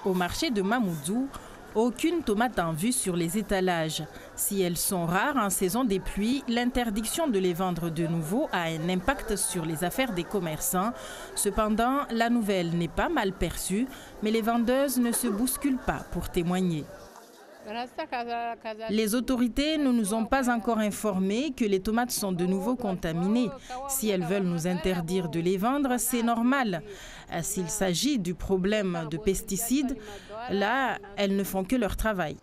Au marché de Mamoudzou, aucune tomate en vue sur les étalages. Si elles sont rares en saison des pluies, l'interdiction de les vendre de nouveau a un impact sur les affaires des commerçants. Cependant, la nouvelle n'est pas mal perçue, mais les vendeuses ne se bousculent pas pour témoigner. Les autorités ne nous ont pas encore informés que les tomates sont de nouveau contaminées. Si elles veulent nous interdire de les vendre, c'est normal. S'il s'agit du problème de pesticides, là, elles ne font que leur travail.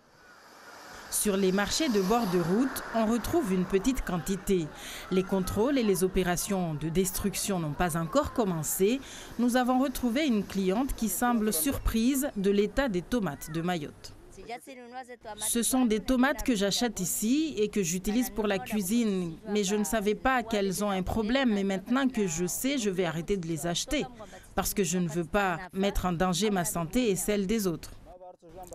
Sur les marchés de bord de route, on retrouve une petite quantité. Les contrôles et les opérations de destruction n'ont pas encore commencé. Nous avons retrouvé une cliente qui semble surprise de l'état des tomates de Mayotte. Ce sont des tomates que j'achète ici et que j'utilise pour la cuisine. Mais je ne savais pas qu'elles ont un problème. Et maintenant que je sais, je vais arrêter de les acheter. Parce que je ne veux pas mettre en danger ma santé et celle des autres.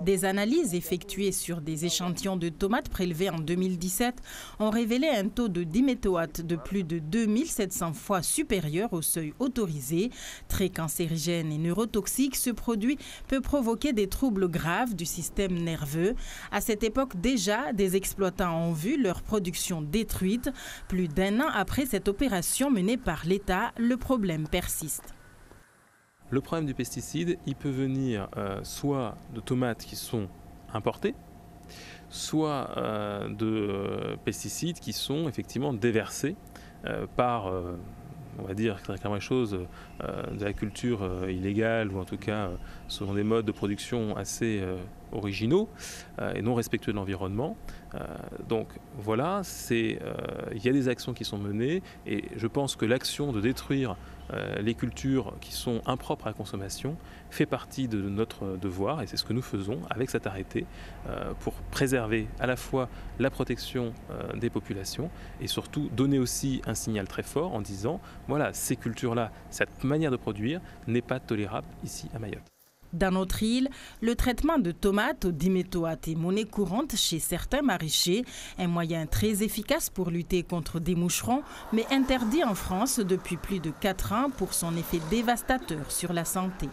Des analyses effectuées sur des échantillons de tomates prélevés en 2017 ont révélé un taux de diméthoate de plus de 2700 fois supérieur au seuil autorisé. Très cancérigène et neurotoxique, ce produit peut provoquer des troubles graves du système nerveux. À cette époque déjà, des exploitants ont vu leur production détruite. Plus d'1 an après cette opération menée par l'État, le problème persiste. Le problème du pesticide, il peut venir soit de tomates qui sont importées, soit de pesticides qui sont effectivement déversés par, on va dire clairement les choses, de la culture illégale ou en tout cas selon des modes de production assez originaux et non respectueux de l'environnement. Donc voilà, il y a des actions qui sont menées et je pense que l'action de détruire les cultures qui sont impropres à la consommation fait partie de notre devoir et c'est ce que nous faisons avec cet arrêté pour préserver à la fois la protection des populations et surtout donner aussi un signal très fort en disant voilà, ces cultures-là, cette manière de produire n'est pas tolérable ici à Mayotte. Dans notre île, le traitement de tomates au diméthoate est monnaie courante chez certains maraîchers, un moyen très efficace pour lutter contre des moucherons, mais interdit en France depuis plus de 4 ans pour son effet dévastateur sur la santé.